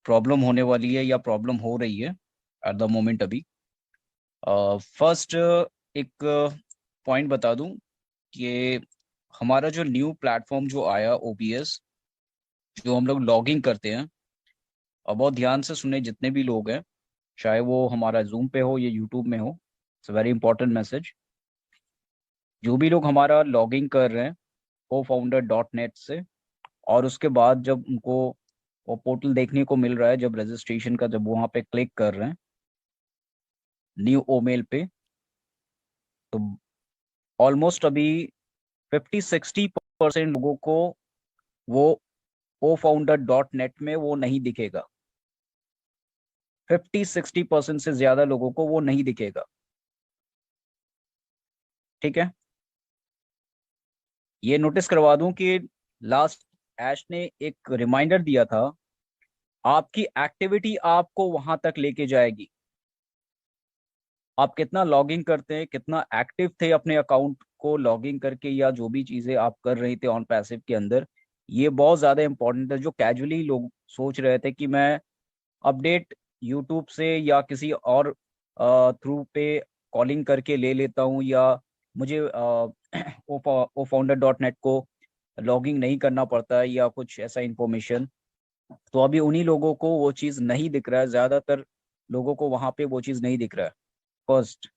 Problem होने वाली है या प्रॉब्लम हो रही है एट द मोमेंट अभी। फर्स्ट एक पॉइंट बता दूं कि हमारा जो न्यू प्लेटफॉर्म जो आया ओबीएस, जो हम लोग लॉगिंग करते हैं, और बहुत ध्यान से सुने जितने भी लोग हैं, चाहे वो हमारा जूम पे हो या यूट्यूब में हो, इट्स वेरी इंपॉर्टेंट मैसेज। जो भी लोग हमारा लॉगिंग कर रहे हैं को फाउंडर डॉट नेट से, और उसके बाद जब उनको वो पोर्टल देखने को मिल रहा है, जब रजिस्ट्रेशन का जब वहाँ पे क्लिक कर रहे हैं न्यू ओमेल पे, तो ऑलमोस्ट अभी 50-60% लोगों को वो ओ फाउंडर डॉट नेट में वो नहीं दिखेगा। 50-60% से ज्यादा लोगों को वो नहीं दिखेगा। ठीक है, ये नोटिस करवा दूं कि लास्ट ऐश ने एक रिमाइंडर दिया था, आपकी एक्टिविटी आपको वहां तक लेके जाएगी। आप कितना लॉगिंग करते हैं, कितना एक्टिव थे अपने अकाउंट को लॉगिंग करके, या जो भी चीजें आप कर रहे थे ऑन पैसिव के अंदर, ये बहुत ज्यादा इंपॉर्टेंट है। जो कैजुअली लोग सोच रहे थे कि मैं अपडेट यूट्यूब से या किसी और थ्रू पे कॉलिंग करके ले लेता हूँ, या मुझे ओ फाउंडर डॉट नेट को लॉगिंग नहीं करना पड़ता है या कुछ ऐसा इंफॉर्मेशन, तो अभी उन्हीं लोगों को वो चीज़ नहीं दिख रहा है। ज्यादातर लोगों को वहां पे वो चीज़ नहीं दिख रहा है फर्स्ट।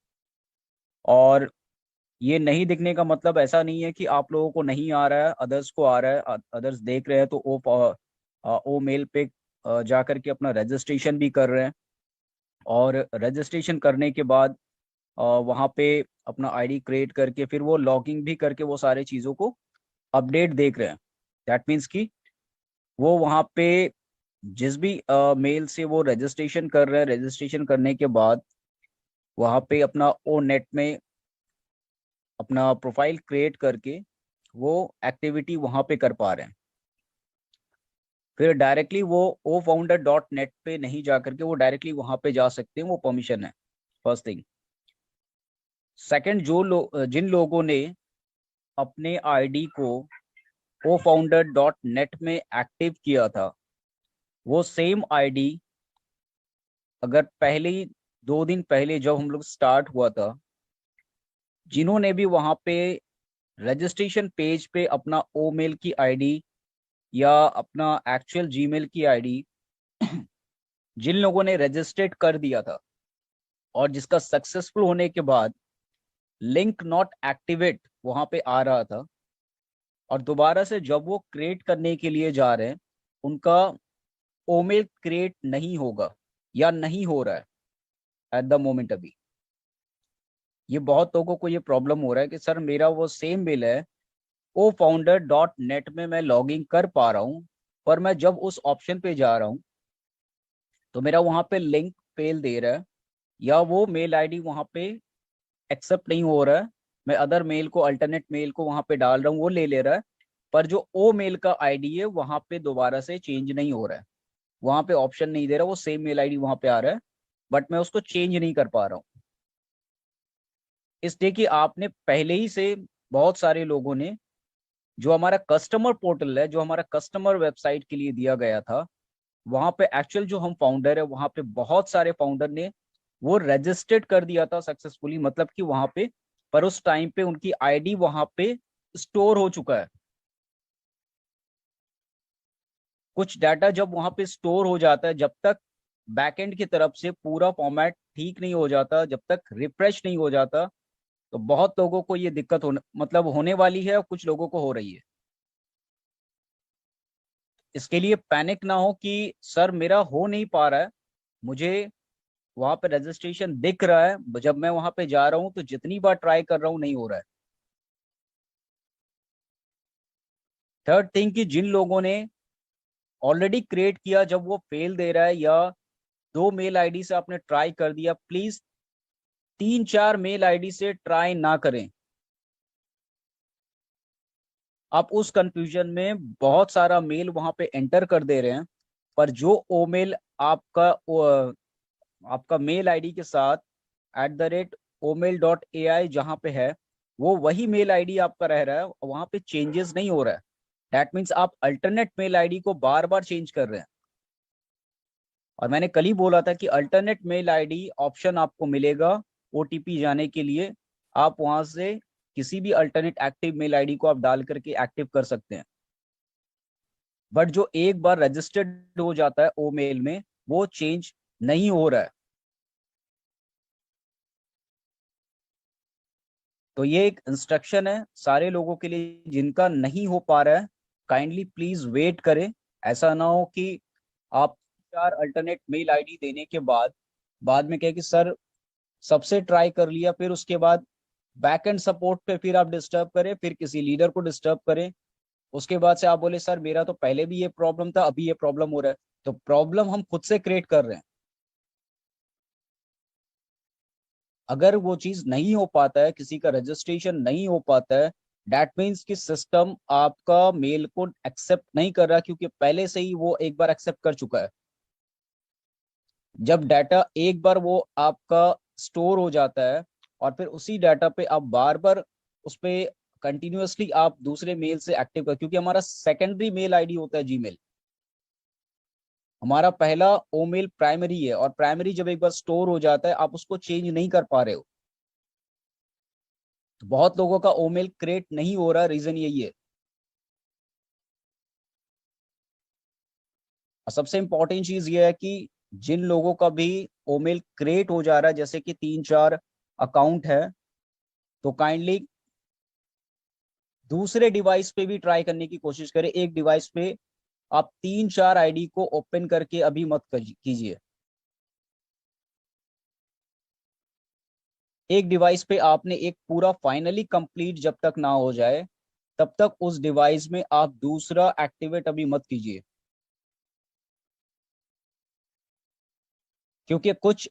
और ये नहीं दिखने का मतलब ऐसा नहीं है कि आप लोगों को नहीं आ रहा है, अदर्स को आ रहा है, अदर्स देख रहे हैं तो ओ मेल पे जा करके अपना रजिस्ट्रेशन भी कर रहे हैं, और रजिस्ट्रेशन करने के बाद वहाँ पे अपना आईडी क्रिएट करके फिर वो लॉगिंग भी करके वो सारे चीज़ों को अपडेट देख रहे हैं। दैट मीन्स कि वो वहाँ पे जिस भी मेल से वो रजिस्ट्रेशन कर रहे हैं, रजिस्ट्रेशन करने के बाद वहाँ पे अपना ओ नेट में अपना प्रोफाइल क्रिएट करके वो एक्टिविटी वहाँ पे कर पा रहे हैं। फिर डायरेक्टली वो ओ फाउंडर डॉट नेट पे नहीं जा करके वो डायरेक्टली वहाँ पे जा सकते हैं, वो परमिशन है फर्स्ट थिंग। सेकंड, जिन लोगों ने अपने आईडी को ओ फाउंडर डॉट नेट में एक्टिव किया था, वो सेम आईडी अगर पहले ही 2 दिन पहले जब हम लोग स्टार्ट हुआ था, जिन्होंने भी वहां पे रजिस्ट्रेशन पेज पे अपना ओ मेल की आईडी या अपना एक्चुअल जीमेल की आईडी जिन लोगों ने रजिस्टर्ड कर दिया था, और जिसका सक्सेसफुल होने के बाद लिंक नॉट एक्टिवेट वहां पे आ रहा था, और दोबारा से जब वो क्रिएट करने के लिए जा रहे हैं, उनका ओमेल क्रिएट नहीं होगा या नहीं हो रहा है एट द मोमेंट अभी। ये बहुत लोगों को ये प्रॉब्लम हो रहा है कि सर मेरा वो सेम मेल है, ओ फाउंडर डॉट नेट में मैं लॉगिंग कर पा रहा हूँ, पर मैं जब उस ऑप्शन पे जा रहा हूँ तो मेरा वहां पे लिंक फेल दे रहा है, या वो मेल आईडी वहां पे एक्सेप्ट नहीं हो रहा है। मैं अदर मेल को, अल्टरनेट मेल को वहां पे डाल रहा हूँ, वो ले ले रहा है, पर जो ओ मेल का आईडी है वहां पे दोबारा से चेंज नहीं हो रहा है। वहां पे ऑप्शन नहीं दे रहा, वो सेम मेल आईडी वहां पे आ रहा है, बट मैं उसको चेंज नहीं कर पा रहा हूँ। इसलिए कि आपने पहले ही से बहुत सारे लोगों ने, जो हमारा कस्टमर पोर्टल है, जो हमारा कस्टमर वेबसाइट के लिए दिया गया था, वहां पे एक्चुअल जो हम फाउंडर है, वहां पे बहुत सारे फाउंडर ने वो रजिस्टर्ड कर दिया था सक्सेसफुली, मतलब कि वहां पे, पर उस टाइम पे उनकी आईडी वहां पे स्टोर हो चुका है। कुछ डाटा जब वहां पे स्टोर हो जाता है, जब तक बैकएंड की तरफ से पूरा फॉर्मेट ठीक नहीं हो जाता, जब तक रिफ्रेश नहीं हो जाता, तो बहुत लोगों को ये दिक्कत होने वाली है, और कुछ लोगों को हो रही है। इसके लिए पैनिक ना हो कि सर मेरा हो नहीं पा रहा है, मुझे वहां पे रजिस्ट्रेशन दिख रहा है, जब मैं वहां पे जा रहा हूँ तो जितनी बार ट्राई कर रहा हूँ नहीं हो रहा है। थर्ड थिंग कि जिन लोगों ने ऑलरेडी क्रिएट किया, जब वो फेल दे रहा है, या 2 मेल आईडी से आपने ट्राई कर दिया, प्लीज 3-4 मेल आईडी से ट्राई ना करें। आप उस कंफ्यूजन में बहुत सारा मेल वहां पे एंटर कर दे रहे हैं, पर जो ओ मेल आपका मेल आईडी के साथ @omail.ai जहाँ पे है, वो वही मेल आईडी आपका रह रहा है, वहां पे चेंजेस नहीं हो रहा है। दैट मीन्स आप अल्टरनेट मेल आईडी को बार बार चेंज कर रहे हैं। और मैंने कल ही बोला था कि अल्टरनेट मेल आईडी ऑप्शन आपको मिलेगा ओटीपी जाने के लिए। आप वहां से किसी भी अल्टरनेट एक्टिव मेल आईडी को आप डाल करके एक्टिव कर सकते हैं। बट जो एक बार रजिस्टर्ड हो जाता है ओ मेल में, वो चेंज नहीं हो रहा है। तो ये एक इंस्ट्रक्शन है सारे लोगों के लिए, जिनका नहीं हो पा रहा है काइंडली प्लीज वेट करें। ऐसा ना हो कि आप 4 अल्टरनेट मेल आईडी देने के बाद बाद में कहे कि सर सबसे ट्राई कर लिया, फिर उसके बाद बैक एंड सपोर्ट पे फिर आप डिस्टर्ब करें, फिर किसी लीडर को डिस्टर्ब करें। उसके बाद से आप बोले सर मेरा तो पहले भी ये प्रॉब्लम था, अभी ये प्रॉब्लम हो रहा है। तो प्रॉब्लम हम खुद से क्रिएट कर रहे हैं। अगर वो चीज नहीं हो पाता है, किसी का रजिस्ट्रेशन नहीं हो पाता है, दैट मीन्स कि सिस्टम आपका मेल को एक्सेप्ट नहीं कर रहा, क्योंकि पहले से ही वो एक बार एक्सेप्ट कर चुका है। जब डाटा एक बार वो आपका स्टोर हो जाता है और फिर उसी डाटा पे आप बार बार उस पे कंटिन्यूअसली आप दूसरे मेल से एक्टिव कर, क्योंकि हमारा सेकेंडरी मेल आईडी होता है जीमेल, हमारा पहला ओ मेल प्राइमरी है। और प्राइमरी जब एक बार स्टोर हो जाता है, आप उसको चेंज नहीं कर पा रहे हो। तो बहुत लोगों का ओ मेल क्रिएट नहीं हो रहा, रीजन यही है। और सबसे इंपॉर्टेंट चीज ये है कि जिन लोगों का भी ओ मेल क्रिएट हो जा रहा है, जैसे कि 3-4 अकाउंट है, तो काइंडली दूसरे डिवाइस पे भी ट्राई करने की कोशिश करें। एक डिवाइस पे आप 3-4 आईडी को ओपन करके अभी मत कीजिए। एक डिवाइस पे आपने एक पूरा फाइनली कंप्लीट जब तक ना हो जाए, तब तक उस डिवाइस में आप दूसरा एक्टिवेट अभी मत कीजिए। क्योंकि कुछ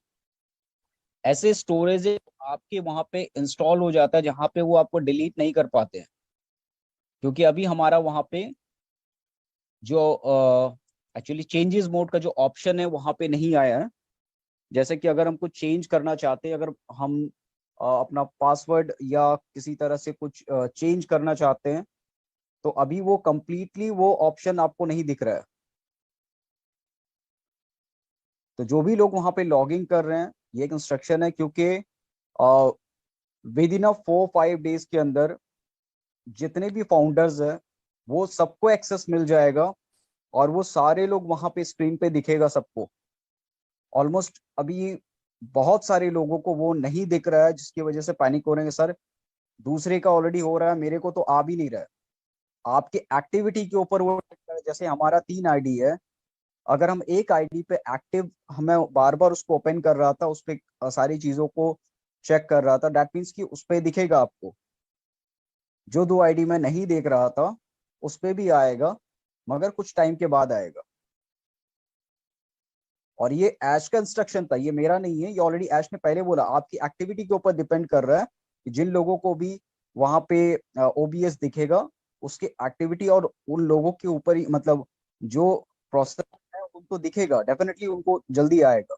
ऐसे स्टोरेज आपके वहां पे इंस्टॉल हो जाता है जहां पे वो आपको डिलीट नहीं कर पाते हैं। क्योंकि अभी हमारा वहां पे जो एक्चुअली चेंजेस मोड का जो ऑप्शन है वहां पे नहीं आया है। जैसे कि अगर हम कुछ चेंज करना चाहते हैं, अगर हम अपना पासवर्ड या किसी तरह से कुछ चेंज करना चाहते हैं, तो अभी वो कंप्लीटली वो ऑप्शन आपको नहीं दिख रहा है। तो जो भी लोग वहां पे लॉगिंग कर रहे हैं, ये एक इंस्ट्रक्शन है, क्योंकि विद इन अ 4-5 डेज के अंदर जितने भी फाउंडर्स हैं वो सबको एक्सेस मिल जाएगा, और वो सारे लोग वहां पे स्क्रीन पे दिखेगा सबको। ऑलमोस्ट अभी बहुत सारे लोगों को वो नहीं दिख रहा है, जिसकी वजह से पैनिक हो रहे हैं, सर दूसरे का ऑलरेडी हो रहा है, मेरे को तो आ भी नहीं रहा है। आपकी एक्टिविटी के ऊपर वो check कर रहा है। जैसे हमारा 3 आईडी है, अगर हम एक आईडी पे एक्टिव, हमें बार बार उसको ओपन कर रहा था, उस पे सारी चीजों को चेक कर रहा था, दैट मीन्स कि उस पे दिखेगा आपको। जो 2 आईडी में नहीं देख रहा था उस पे भी आएगा, मगर कुछ टाइम के बाद आएगा। और ये ऐश का इंस्ट्रक्शन था, ये मेरा नहीं है, ये ऑलरेडी ऐश ने पहले बोला। आपकी एक्टिविटी के ऊपर डिपेंड कर रहा है कि जिन लोगों को भी वहां पे ओबीएस दिखेगा, उसकी एक्टिविटी और उन लोगों के ऊपर ही, मतलब जो प्रोसेस है उनको दिखेगा, डेफिनेटली उनको जल्दी आएगा।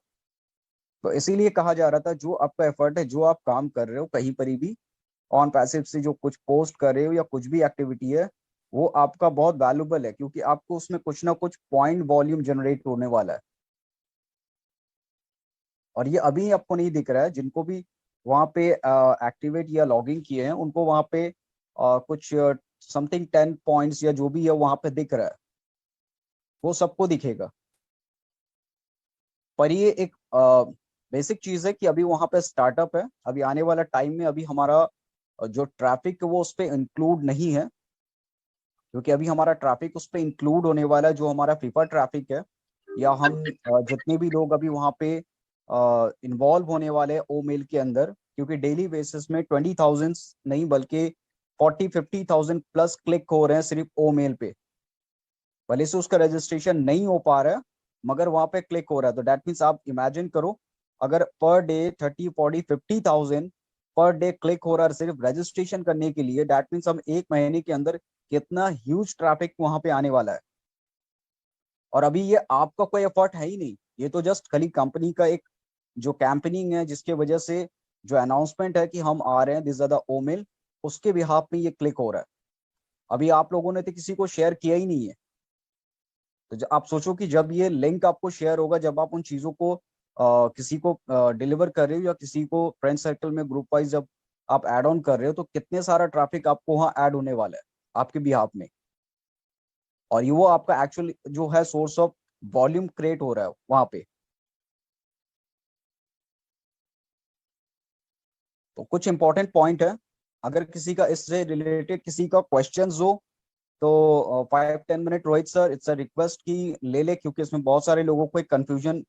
तो इसीलिए कहा जा रहा था, जो आपका एफर्ट है, जो आप काम कर रहे हो कहीं पर ही भी ऑन पैसिव से जो कुछ पोस्ट कर रहे हो या कुछ भी एक्टिविटी है, वो आपका बहुत वैल्यूबल है, क्योंकि आपको उसमें कुछ ना कुछ पॉइंट वॉल्यूम जनरेट होने वाला है। और ये अभी आपको नहीं दिख रहा है। जिनको भी वहां पे एक्टिवेट या लॉगिंग किए हैं, उनको वहां पे कुछ समथिंग 10 पॉइंट्स या जो भी है वहां पे दिख रहा है, वो सबको दिखेगा। पर ये एक बेसिक चीज है कि अभी वहां पे स्टार्टअप है, अभी आने वाला टाइम में अभी हमारा जो ट्रैफिक है वो उस पर इंक्लूड नहीं है। क्योंकि अभी हमारा ट्रैफिक उस पर इंक्लूड होने वाला है, जो हमारा फीफा ट्रैफिक है, या हम जितने भी लोग अभी वहां पे इन्वॉल्व होने वाले हैं ओ मेल के अंदर। क्योंकि डेली बेसिस में 20,000 नहीं बल्कि 40-50,000 प्लस क्लिक हो रहे हैं सिर्फ ओ मेल पे। भले से उसका रजिस्ट्रेशन नहीं हो पा रहा है, मगर वहां पे क्लिक हो रहा है। तो दैट मीन्स आप इमेजिन करो, अगर per day 30-40-50,000 per day click हो रहा है सिर्फ रजिस्ट्रेशन करने के लिए, दैट मीन्स हम एक महीने के अंदर कितना ह्यूज ट्रैफिक वहां पे आने वाला है। और अभी ये आपका कोई एफर्ट है ही नहीं, ये तो जस्ट खाली कंपनी का एक जो कैंपेनिंग है, जिसके वजह से जो अनाउंसमेंट है कि हम आ रहे हैं दिस ज्यादा ओमेल, उसके बिहाफ में ये क्लिक हो रहा है। अभी आप लोगों ने तो किसी को शेयर किया ही नहीं है। तो आप सोचो कि जब ये लिंक आपको शेयर होगा, जब आप उन चीजों को किसी को डिलीवर कर रहे हो या किसी को फ्रेंड सर्कल में ग्रुप वाइज जब आप ऐड ऑन कर रहे हो, तो कितने सारा ट्रैफिक आपको वहाँ ऐड होने वाला है आपके बिहाफ में, और ये वो आपका एक्चुअल जो है सोर्स ऑफ वॉल्यूम क्रिएट हो रहा है वहां पे। तो कुछ इंपॉर्टेंट पॉइंट है, अगर किसी का इससे रिलेटेड किसी का क्वेश्चन हो तो 5-10 minute Rohit sir, it's a request कि ले ले, क्योंकि इसमें बहुत सारे लोगों को एक कंफ्यूजन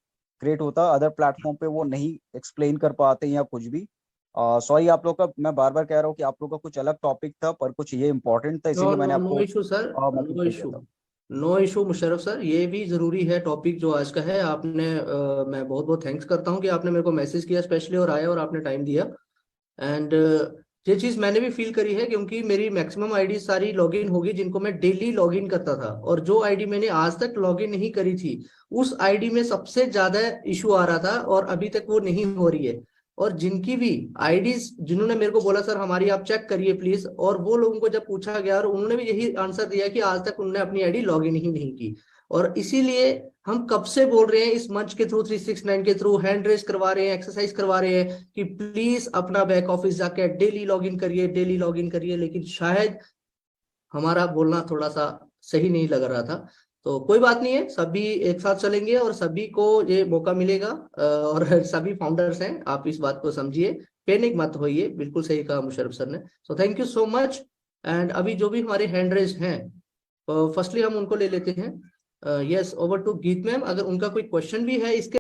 क्रिएट होता है, अदर प्लेटफॉर्म पे वो नहीं एक्सप्लेन कर पाते या कुछ भी। सॉरी आप लोग का, मैं बार बार कह रहा हूँ कि आप लोग का कुछ अलग टॉपिक था पर कुछ ये इंपॉर्टेंट था, नो इसीलिए मैंने नो नो आपको इशू सर, मैसेज नो कर दिया इशू, था। नो इशू मुशर्रफ सर, ये भी जरूरी है टॉपिक जो आज का है। आपने मैं बहुत बहुत थैंक्स करता हूँ कि आपने मेरे को मैसेज किया स्पेशली और आए और आपने टाइम दिया। एंड ये चीज मैंने भी फील करी है, क्योंकि मेरी मैक्सिमम आईडी सारी लॉगिन होगी जिनको मैं डेली लॉगिन करता था, और जो आईडी मैंने आज तक लॉगिन नहीं करी थी उस आईडी में सबसे ज्यादा इशू आ रहा था, और अभी तक वो नहीं हो रही है। और जिनकी भी आईडीज, जिन्होंने मेरे को बोला सर हमारी आप चेक करिए प्लीज, और वो लोगों को जब पूछा गया और उन्होंने भी यही आंसर दिया कि आज तक उन्होंने अपनी आईडी लॉगिन ही नहीं की। और इसीलिए हम कब से बोल रहे हैं इस मंच के थ्रू, 369 के थ्रू हैंड रेस करवा रहे हैं, एक्सरसाइज करवा रहे हैं कि प्लीज अपना बैक ऑफिस जाके डेली लॉगिन करिए, डेली लॉगिन करिए, लेकिन शायद हमारा बोलना थोड़ा सा सही नहीं लग रहा था। तो कोई बात नहीं है, सभी एक साथ चलेंगे और सभी को ये मौका मिलेगा। और सभी फाउंडर्स हैं, आप इस बात को समझिए, पैनिक मत होइए, बिल्कुल सही कहा मुशर्रफ सर ने। So thank you so much. And अभी जो भी हमारे हैंड रेस हैं, फर्स्टली हम उनको ले लेते हैं। यस, ओवर टू गीत मैम, अगर उनका कोई क्वेश्चन भी है इसके